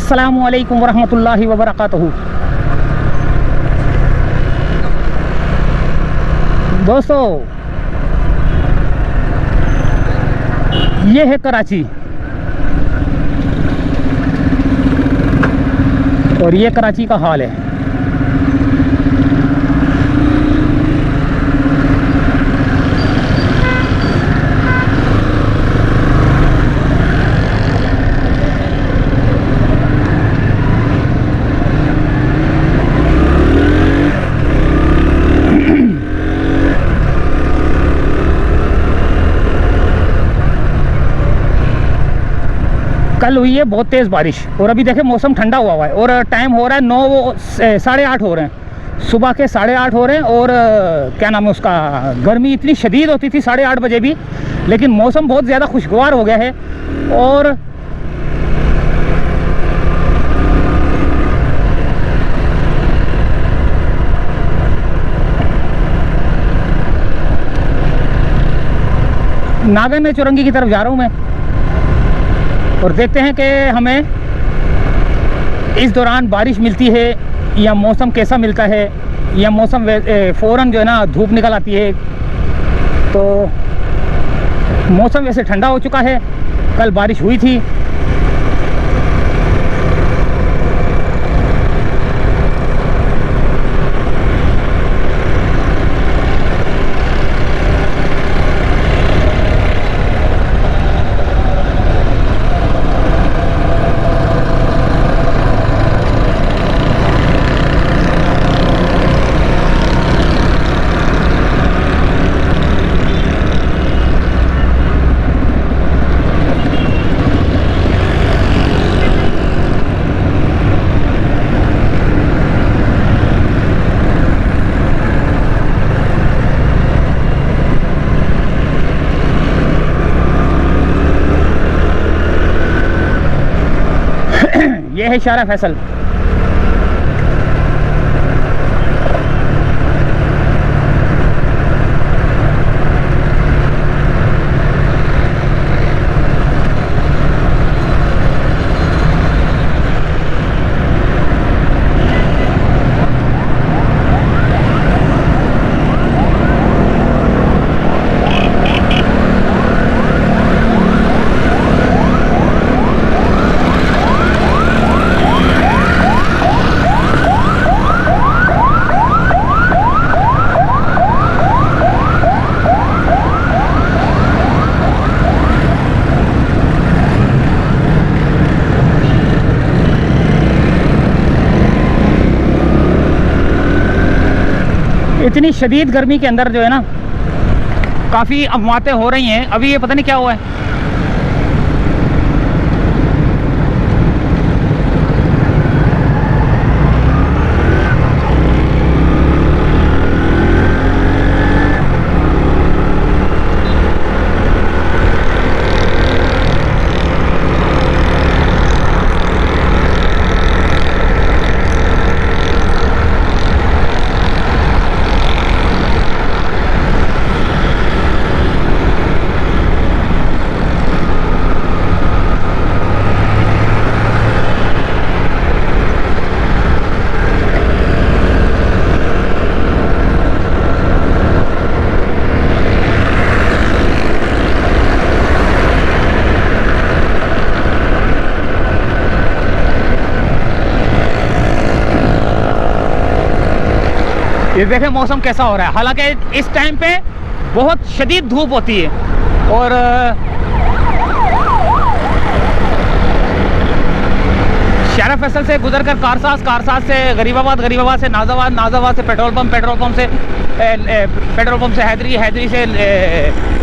अस्सलामु अलैकुम वरहमतुल्लाहि वबरकातुहू। दोस्तों, ये है कराची और ये कराची का हाल है। कल हुई है बहुत तेज़ बारिश और अभी देखें मौसम ठंडा हुआ है और टाइम हो रहा है 9 8:30 हो रहे हैं, सुबह के 8:30 हो रहे हैं। और क्या नाम है उसका, गर्मी इतनी शदीद होती थी 8:30 बजे भी, लेकिन मौसम बहुत ज़्यादा खुशगवार हो गया है। और नागन चौरंगी की तरफ जा रहा हूँ मैं और देखते हैं कि हमें इस दौरान बारिश मिलती है या मौसम कैसा मिलता है, या मौसम फ़ौरन जो है ना धूप निकल आती है। तो मौसम वैसे ठंडा हो चुका है, कल बारिश हुई थी। ये है शारा फैसल। इतनी शदीद गर्मी के अंदर जो है ना काफ़ी अफवाहें हो रही हैं। अभी ये पता नहीं क्या हुआ है। ये देखें मौसम कैसा हो रहा है। हालांकि इस टाइम पे बहुत शदीद धूप होती है और शारा फैसल से गुजर कर कारसाज से गरीबाबाद से नाजाबाद से पेट्रोल पंप से हैदरी से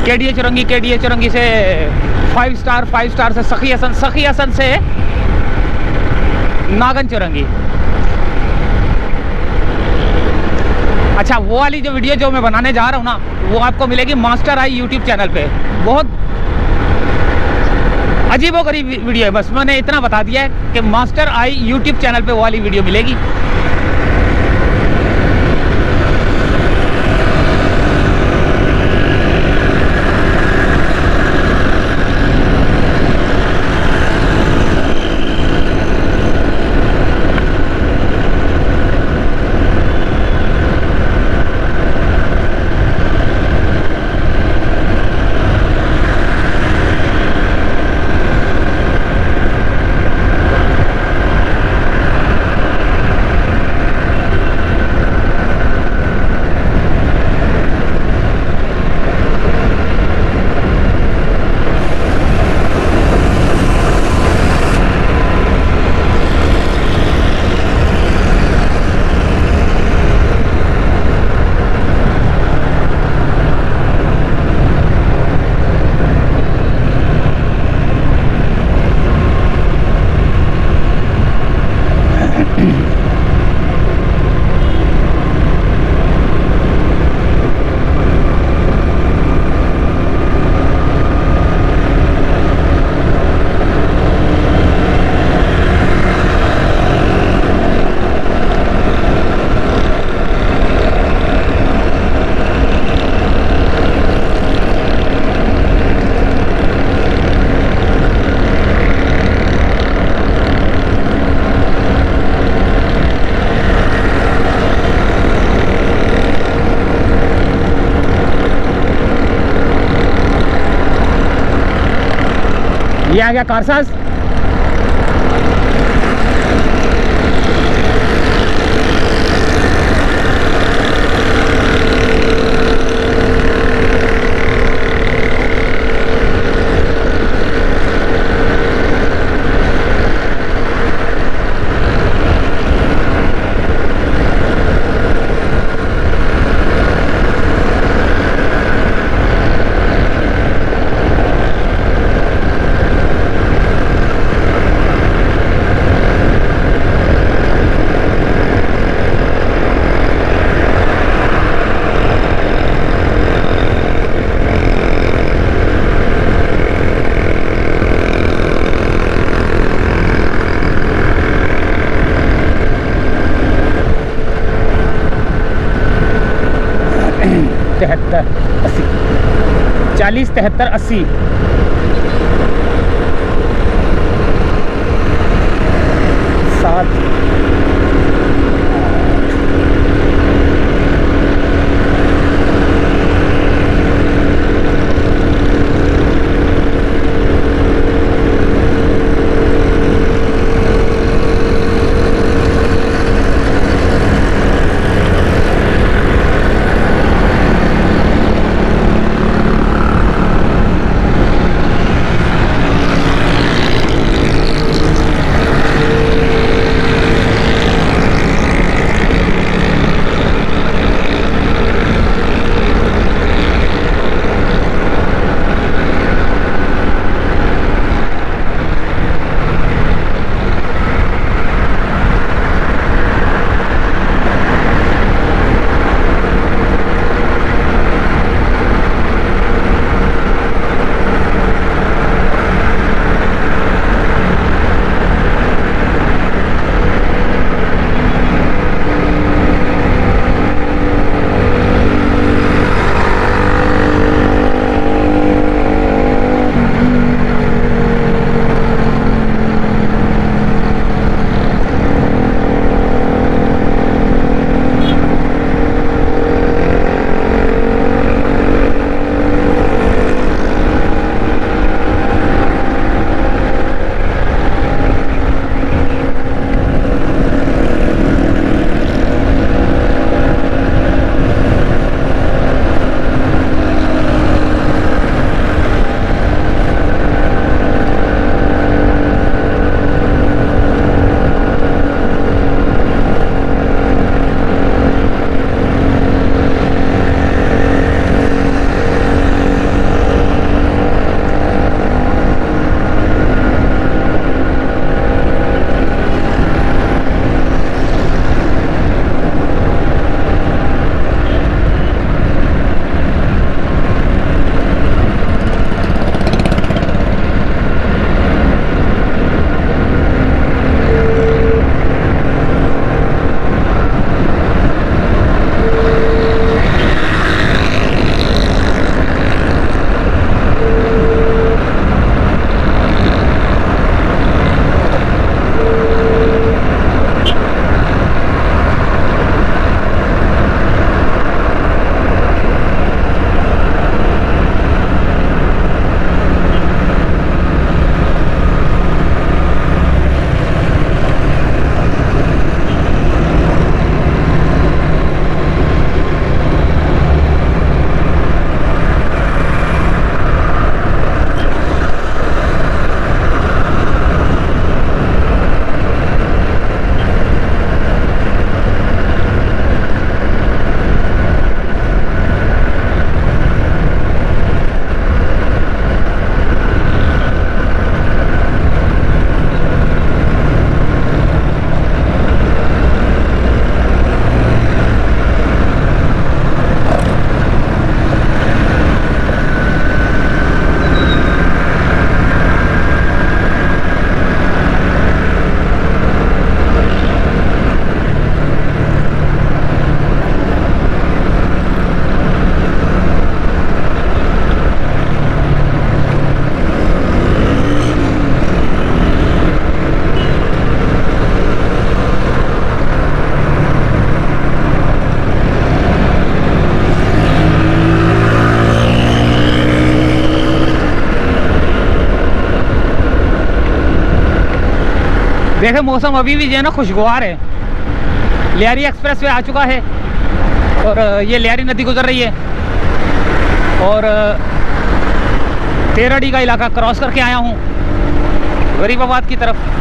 केडीए चुरंगी से 5 स्टार से सखी हसन से नागन चुरंगी। अच्छा, वो वाली जो वीडियो जो मैं बनाने जा रहा हूँ ना, वो आपको मिलेगी मास्टर आई यूट्यूब चैनल पे। बहुत अजीबोगरीब वीडियो है, बस मैंने इतना बता दिया है कि मास्टर आई यूट्यूब चैनल पे वो वाली वीडियो मिलेगी। ये आ गया कारसाज। तिहत्तर 80 40 73 80 7 1 देखे मौसम अभी भी जो है ना खुशगवार है। लियारी एक्सप्रेस वे आ चुका है और ये लियारी नदी गुजर रही है और 13D का इलाका क्रॉस करके आया हूँ गरीबाबाद की तरफ।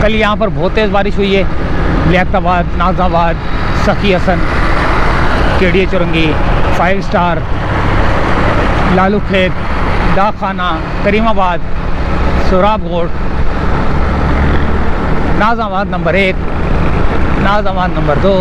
कल यहाँ पर बहुत तेज़ बारिश हुई है। लियाकताबाद, नाज़ाबाद, सखी हसन, केडीए चुरंगी, 5 स्टार, लालू खेत, डाखाना, करीमाबाद, सोराबगोट, नाज़ाबाद नंबर 1, नाज़ाबाद नंबर 2,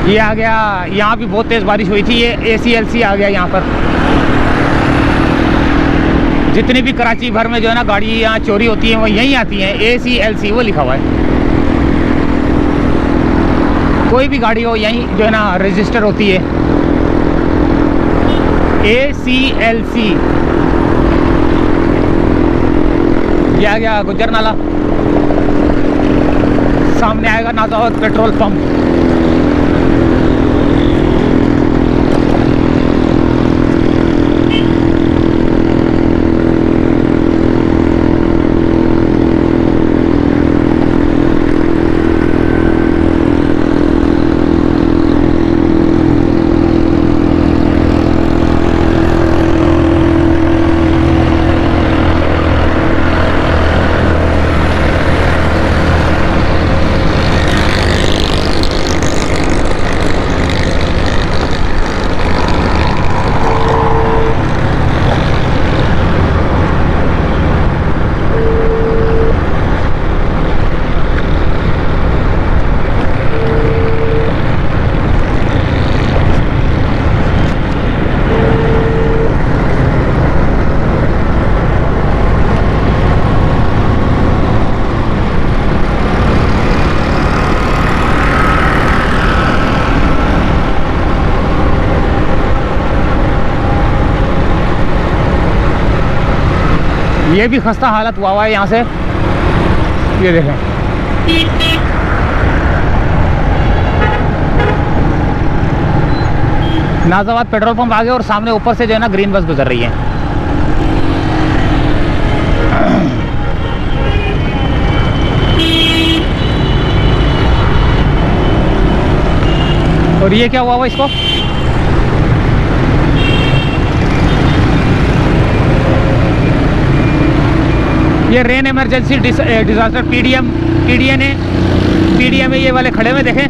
ये आ गया। यहाँ भी बहुत तेज़ बारिश हुई थी। ये ACLC आ गया यहाँ पर। जितनी भी कराची भर में जो है ना गाड़ी यहाँ चोरी होती है वो यहीं आती हैं। ACLC वो लिखा हुआ है। कोई भी गाड़ी हो यहीं जो है ना रजिस्टर होती है ACLC। ये आ गया गुज्जर नाला। सामने आएगा नाज़ाबाद पेट्रोल पंप। ये भी खस्ता हालत हुआ है यहाँ से। ये देखें, नाज़ाबाद पेट्रोल पंप आ गया और सामने ऊपर से जो है ना ग्रीन बस गुजर रही है। और ये क्या हुआ हुआ इसको? ये रेन इमरजेंसी डिजास्टर पीडीएन है। पीडीएम में ये वाले खड़े हुए देखें,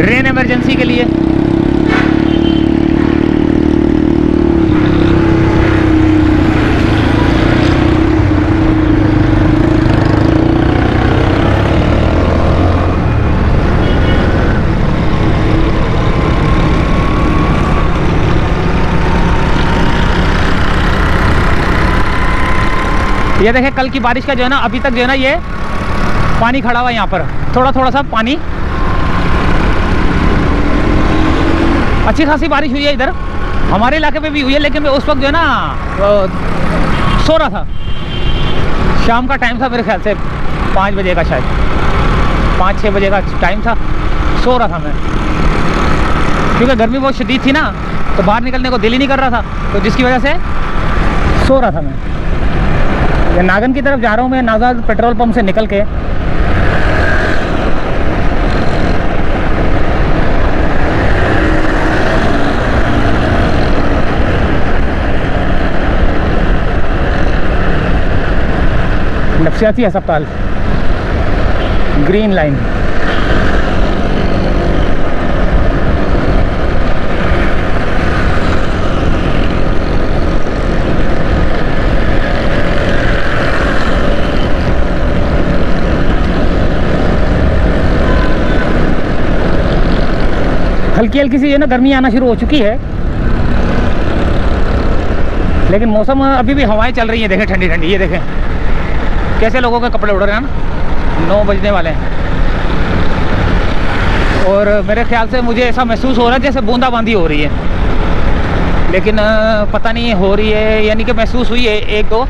रेन इमरजेंसी के लिए। ये देखें कल की बारिश का जो है ना, अभी तक जो है ना ये पानी खड़ा हुआ है यहाँ पर, थोड़ा थोड़ा सा पानी। अच्छी खासी बारिश हुई है इधर, हमारे इलाके पे भी हुई है, लेकिन मैं उस वक्त जो है ना सो रहा था। शाम का टाइम था मेरे ख्याल से 5 बजे का, शायद 5-6 बजे का टाइम था। सो रहा था मैं, क्योंकि गर्मी बहुत शदीद थी ना, तो बाहर निकलने को दिल ही नहीं कर रहा था, तो जिसकी वजह से सो रहा था मैं। ये नागन की तरफ जा रहा हूँ मैं, नागन पेट्रोल पंप से निकल के। नफसियाती अस्पताल, ग्रीन लाइन। हल्की हल्की सी जो है ना गर्मी आना शुरू हो चुकी है, लेकिन मौसम अभी भी हवाएं चल रही हैं। देखें ठंडी ठंडी, ये देखें कैसे लोगों के कपड़े उड़ रहे हैं ना। 9 बजने वाले हैं और मेरे ख्याल से मुझे ऐसा महसूस हो रहा है जैसे बूंदाबांदी हो रही है, लेकिन पता नहीं हो रही है, यानी कि महसूस हुई है 1-2।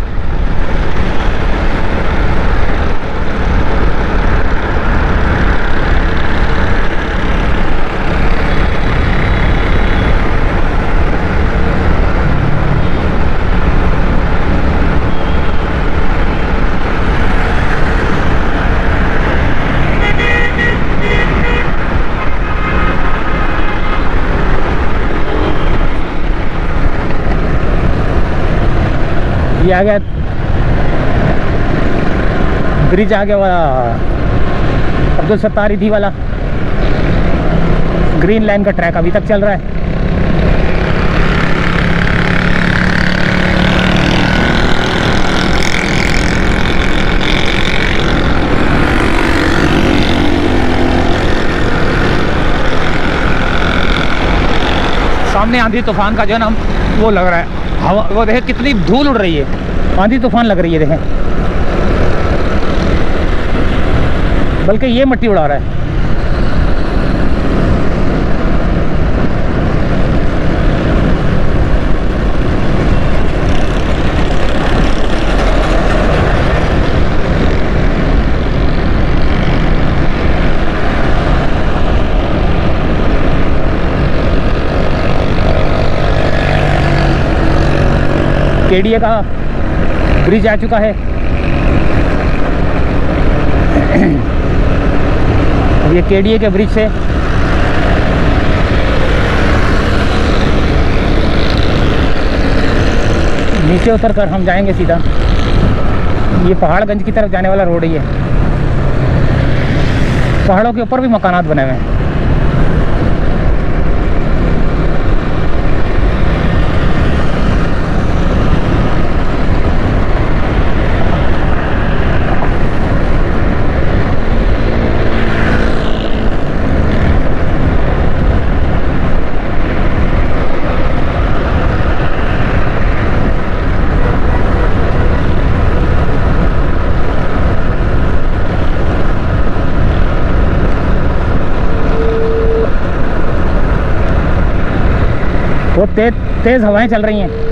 ये आ गया ब्रिज, आ गया वाला अब्दुल सत्तार ईदी वाला। ग्रीन लाइन का ट्रैक अभी तक चल रहा है। सामने आंधी तूफान का जो है ना वो लग रहा है, हवा वो देखें कितनी धूल उड़ रही है, आंधी तूफान लग रही है देखें, बल्कि ये मिट्टी उड़ा रहा है। केडीए का ब्रिज आ चुका है। ये केडीए के ब्रिज से नीचे उतरकर हम जाएंगे सीधा, ये पहाड़गंज की तरफ जाने वाला रोड ही है। पहाड़ों के ऊपर भी मकानात बने हुए हैं। बहुत तेज हवाएं चल रही हैं।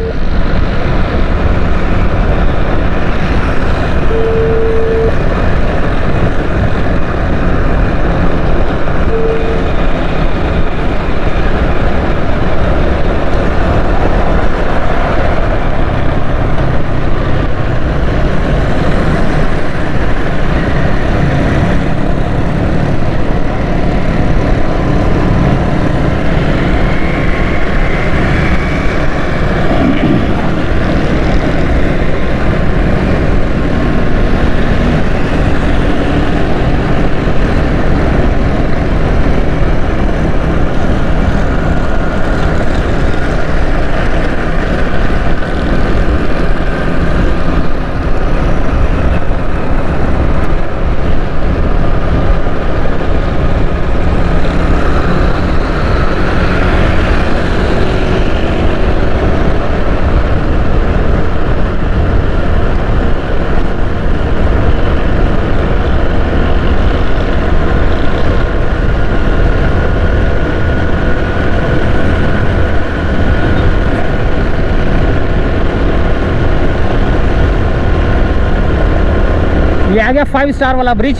आ गया 5 स्टार वाला ब्रिज।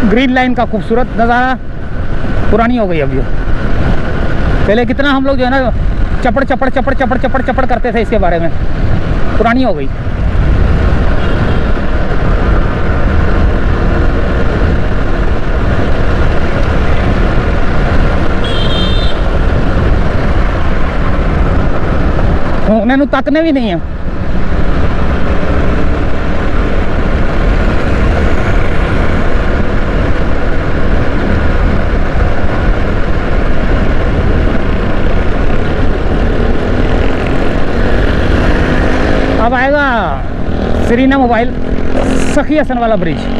ग्रीन लाइन का खूबसूरत नज़ारा। पुरानी हो गई अब ये। पहले कितना हम लोग जो है ना चपड़ चपड़ चपड़ चपड़ चपड़ चपड़ करते थे इसके बारे में, पुरानी हो गई। उन्हें तकने भी नहीं है। अब आएगा सरीना मोबाइल सखी हसन वाला ब्रिज।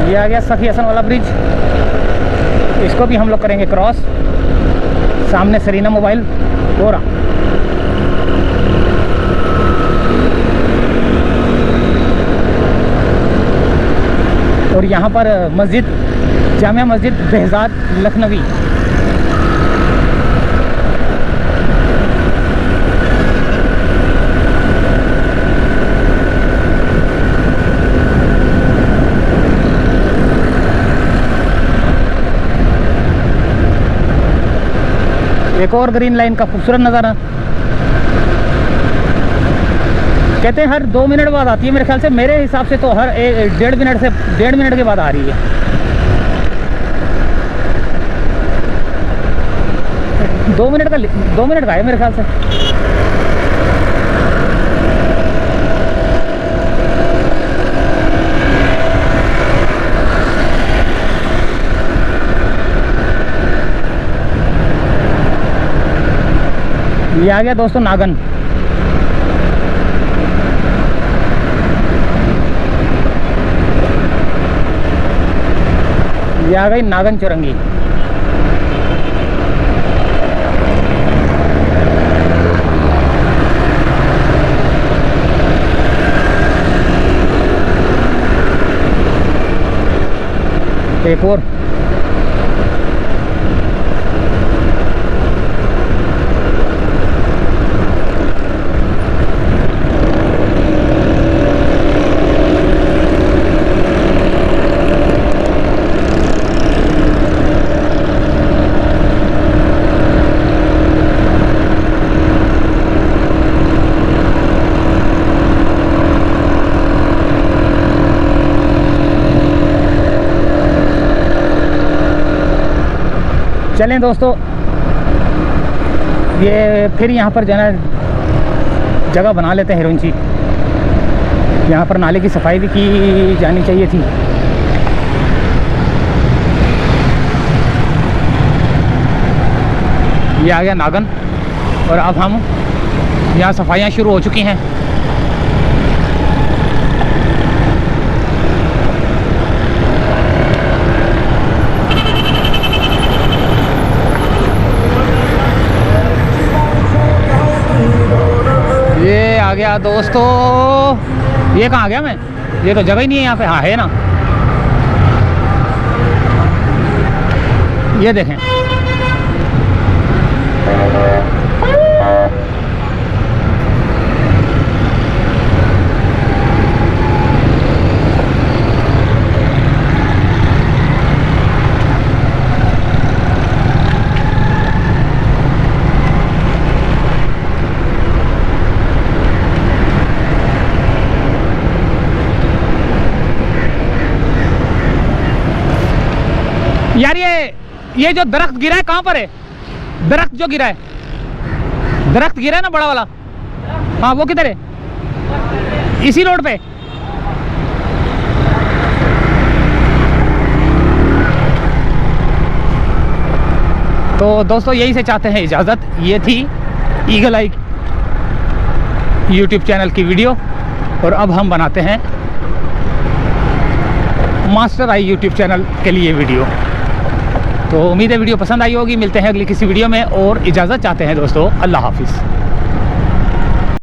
ये आ गया सखी हसन वाला ब्रिज। इसको भी हम लोग करेंगे क्रॉस। सामने सरीना मोबाइल हो रहा। और यहाँ पर मस्जिद, जामिया मस्जिद बेहजाद लखनवी। एक और ग्रीन लाइन का खूबसूरत नज़ारा। कहते हैं हर 2 मिनट बाद आती है, मेरे ख्याल से, मेरे हिसाब से तो हर 1.5 मिनट के बाद आ रही है। दो मिनट का है मेरे ख्याल से। ये आ गया दोस्तों नागन। ये आ गई नागन चुरंगी। एक और चलें दोस्तों। ये फिर यहाँ पर जो है ना जगह बना लेते हैं हिरोइनची। यहाँ पर नाले की सफाई भी की जानी चाहिए थी। ये आ गया नागन और अब हम यहाँ सफाइयाँ शुरू हो चुकी हैं। ये आ गया दोस्तों। ये कहाँ गया मैं? ये तो जगह ही नहीं है यहाँ पे। हाँ है ना, ये देखें। यार ये जो दरख्त गिरा है कहाँ पर है? दरख्त जो गिरा है, दरख्त गिरा है ना बड़ा वाला, हाँ वो किधर है? इसी रोड पे। तो दोस्तों यही से चाहते हैं इजाज़त। ये थी ईगल आई यूट्यूब चैनल की वीडियो, और अब हम बनाते हैं मास्टर आई यूट्यूब चैनल के लिए वीडियो। तो उम्मीद है वीडियो पसंद आई होगी। मिलते हैं अगली किसी वीडियो में, और इजाज़त चाहते हैं दोस्तों। अल्लाह हाफिज़।